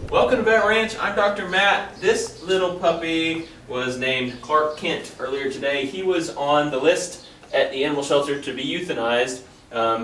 Welcome to Vet Ranch. I'm Dr. Matt. This little puppy was named Clark Kent earlier today. He was on the list at the animal shelter to be euthanized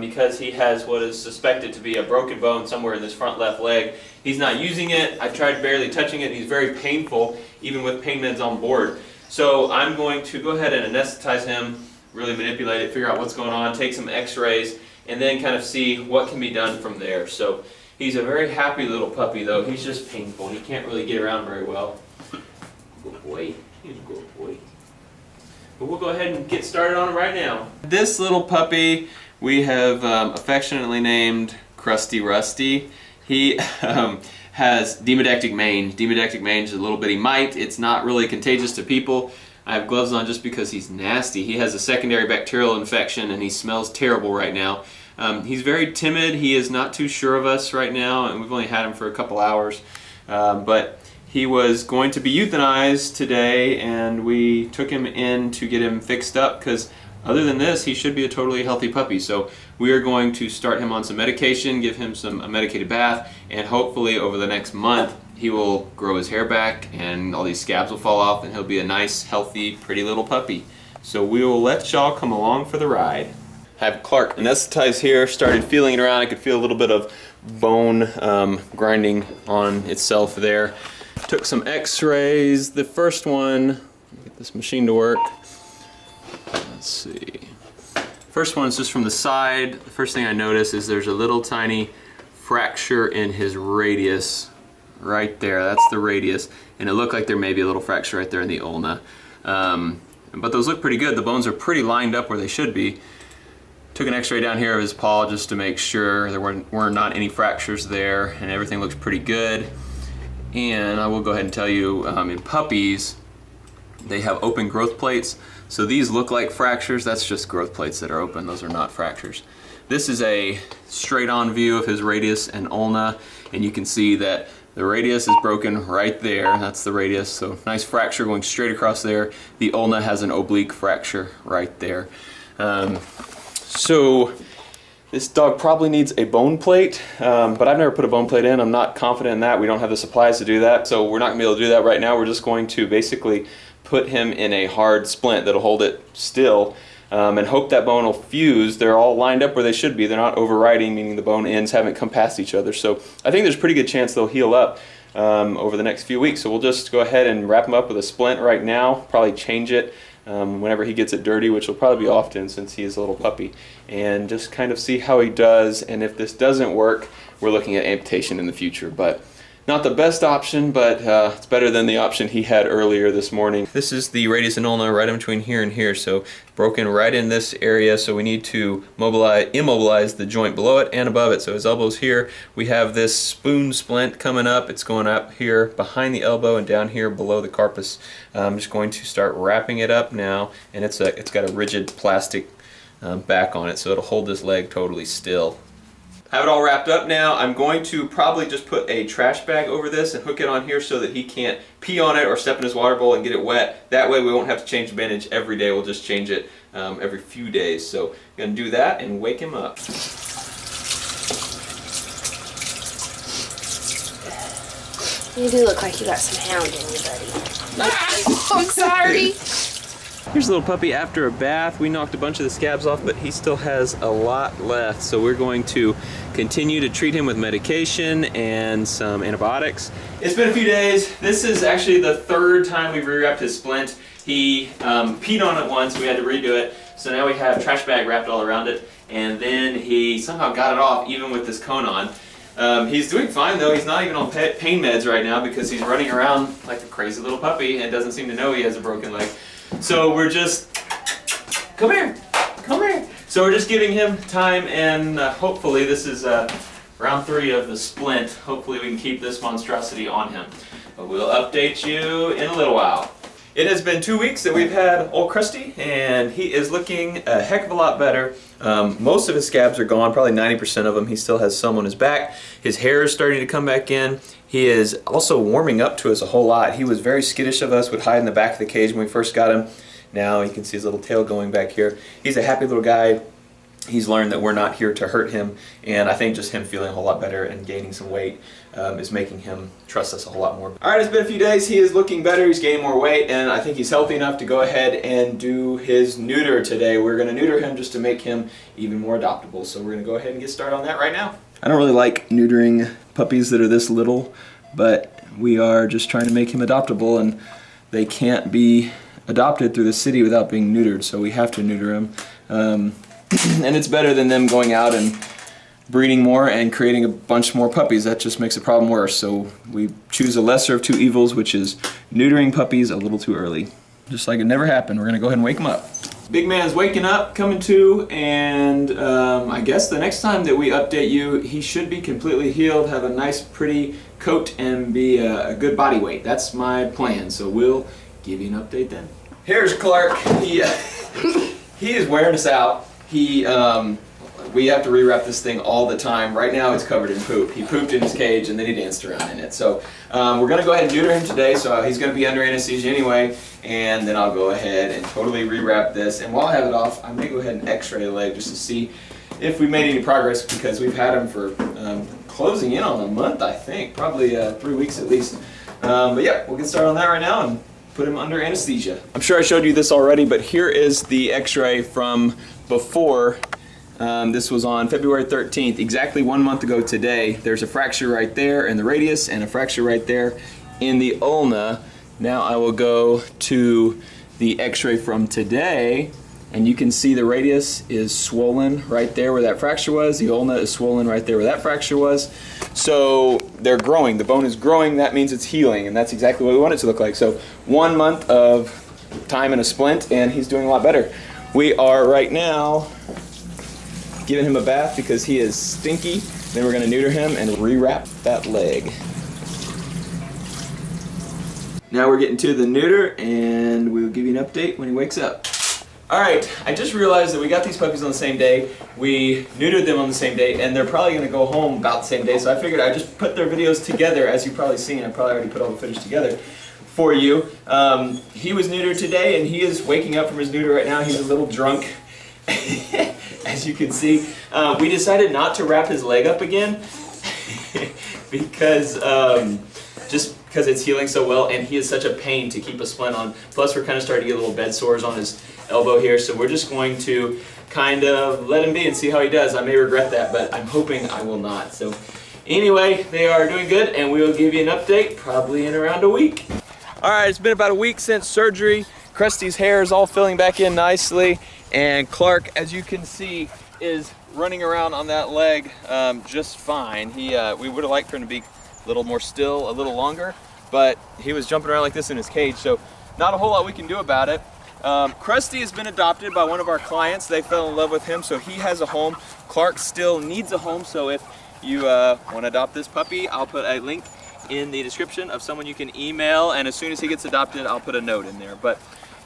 because he has what is suspected to be a broken bone somewhere in this front left leg. He's not using it. I've tried barely touching it. He's very painful, even with pain meds on board. So I'm going to go ahead and anesthetize him, really manipulate it, figure out what's going on, take some x-rays, and then kind of see what can be done from there. So he's a very happy little puppy, though. He's just painful. He can't really get around very well. Good boy. He's a good boy. But we'll go ahead and get started on him right now. This little puppy we have affectionately named Krusty Rusty. He has demodectic mange. Demodectic mange is a little bitty mite. It's not really contagious to people. I have gloves on just because he's nasty. He has a secondary bacterial infection and he smells terrible right now. He's very timid. He is not too sure of us right now, and we've only had him for a couple hours. But he was going to be euthanized today, and we took him in to get him fixed up because other than this, he should be a totally healthy puppy. So we are going to start him on some medication, give him a medicated bath, and hopefully over the next month he will grow his hair back and all these scabs will fall off and he'll be a nice, healthy, pretty little puppy. So we will let y'all come along for the ride. I have Clark anesthetized here, started feeling it around. I could feel a little bit of bone grinding on itself there. Took some x-rays. The first one, get this machine to work. Let's see. First one is just from the side. The first thing I notice is there's a little tiny fracture in his radius right there. That's the radius. And it looked like there may be a little fracture right there in the ulna. But those look pretty good. The bones are pretty lined up where they should be. Took an x-ray down here of his paw just to make sure there were not any fractures there, and everything looks pretty good. And I will go ahead and tell you, in puppies, they have open growth plates. So these look like fractures. That's just growth plates that are open. Those are not fractures. This is a straight-on view of his radius and ulna, and you can see that the radius is broken right there. That's the radius. So nice fracture going straight across there. The ulna has an oblique fracture right there. So this dog probably needs a bone plate, but I've never put a bone plate in. I'm not confident in that. We don't have the supplies to do that, so we're not going to be able to do that right now. We're just going to basically put him in a hard splint that'll hold it still and hope that bone will fuse. They're all lined up where they should be. They're not overriding, meaning the bone ends haven't come past each other. So I think there's a pretty good chance they'll heal up over the next few weeks. So we'll just go ahead and wrap him up with a splint right now, probably change it whenever he gets it dirty, which will probably be often since he is a little puppy, and just kind of see how he does. And if this doesn't work, we're looking at amputation in the future. But not the best option, but it's better than the option he had earlier this morning. This is the radius and ulna right in between here and here, so broken right in this area, so we need to immobilize the joint below it and above it. So his elbow's here. We have this spoon splint coming up. It's going up here behind the elbow and down here below the carpus. I'm just going to start wrapping it up now, and it's got a rigid plastic back on it, so it'll hold this leg totally still. I have it all wrapped up now. I'm going to probably just put a trash bag over this and hook it on here so that he can't pee on it or step in his water bowl and get it wet. That way we won't have to change the bandage every day. We'll just change it every few days. So I'm going to do that and wake him up. You do look like you got some hound in you, buddy. I'm sorry. Here's a little puppy after a bath. We knocked a bunch of the scabs off, but he still has a lot left. So we're going to continue to treat him with medication and some antibiotics. It's been a few days. This is actually the third time we've rewrapped his splint. He peed on it once, we had to redo it. So now we have a trash bag wrapped all around it. And then he somehow got it off even with this cone on. He's doing fine though. He's not even on pain meds right now because he's running around like a crazy little puppy and doesn't seem to know he has a broken leg. So we're just, come here. So we're just giving him time, and hopefully this is round 3 of the splint. Hopefully we can keep this monstrosity on him. But we'll update you in a little while. It has been 2 weeks that we've had old Krusty, and he is looking a heck of a lot better. Most of his scabs are gone, probably 90% of them. He still has some on his back. His hair is starting to come back in. He is also warming up to us a whole lot. He was very skittish of us, would hide in the back of the cage when we first got him. Now you can see his little tail going back here. He's a happy little guy. he's learned that we're not here to hurt him, and I think just him feeling a whole lot better and gaining some weight is making him trust us a whole lot more. Alright, it's been a few days. He is looking better. He's gaining more weight, and I think he's healthy enough to go ahead and do his neuter today. We're going to neuter him just to make him even more adoptable, so we're going to go ahead and get started on that right now. I don't really like neutering puppies that are this little, but we are just trying to make him adoptable, and they can't be adopted through the city without being neutered, so we have to neuter him. And it's better than them going out and breeding more and creating a bunch more puppies. That just makes the problem worse. So we choose a lesser of two evils, which is neutering puppies a little too early. Just like it never happened. We're gonna go ahead and wake him up. Big man's waking up, coming to, and I guess the next time that we update you, he should be completely healed, have a nice pretty coat, and be a good body weight. That's my plan, so we'll give you an update then. Here's Clark. He is wearing us out. We have to rewrap this thing all the time. Right now it's covered in poop. He pooped in his cage and then he danced around in it. So we're going to go ahead and neuter him today, so he's going to be under anesthesia anyway, and then I'll go ahead and totally rewrap this. And while I have it off, I may go ahead and x-ray the leg just to see if we made any progress, because we've had him for closing in on a month, I think. Probably 3 weeks at least. But yeah, we'll get started on that right now and put him under anesthesia. I'm sure I showed you this already, but here is the x-ray from before. This was on February 13th, exactly 1 month ago today. There's a fracture right there in the radius and a fracture right there in the ulna. Now I will go to the x-ray from today, and you can see the radius is swollen right there where that fracture was. The ulna is swollen right there where that fracture was. So they're growing. The bone is growing. That means it's healing, and that's exactly what we want it to look like. So 1 month of time in a splint, and he's doing a lot better. We are right now giving him a bath because he is stinky. Then we're going to neuter him and rewrap that leg. Now we're getting to the neuter, and we'll give you an update when he wakes up. Alright, I just realized that we got these puppies on the same day. We neutered them on the same day, and they're probably going to go home about the same day, so I figured I'd just put their videos together. As you've probably seen, I probably already put all the footage together for you. He was neutered today, and he is waking up from his neuter right now. He's a little drunk. As you can see, we decided not to wrap his leg up again because just because it's healing so well, and he is such a pain to keep a splint on. Plus, we're kind of starting to get little bed sores on his elbow here, so we're just going to kind of let him be and see how he does. I may regret that, but I'm hoping I will not. So anyway, they are doing good, and we will give you an update probably in around a week. All right, it's been about a week since surgery. Krusty's hair is all filling back in nicely, and Clark, as you can see, is running around on that leg just fine. We would have liked for him to be a little more still, a little longer, but he was jumping around like this in his cage, so not a whole lot we can do about it. Krusty has been adopted by one of our clients. They fell in love with him, so he has a home. Clark still needs a home, so if you want to adopt this puppy, I'll put a link in the description of someone you can email, and as soon as he gets adopted, I'll put a note in there. But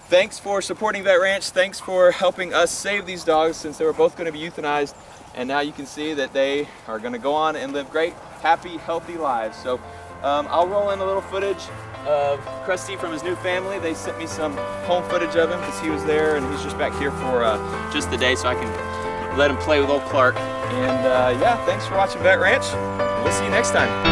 thanks for supporting Vet Ranch. Thanks for helping us save these dogs, since they were both going to be euthanized, and now you can see that they are going to go on and live great, happy, healthy lives. So I'll roll in a little footage of Krusty from his new family. They sent me some home footage of him because he was there, and he's just back here for just the day, so I can let him play with old Clark. And yeah, thanks for watching Vet Ranch. We'll see you next time.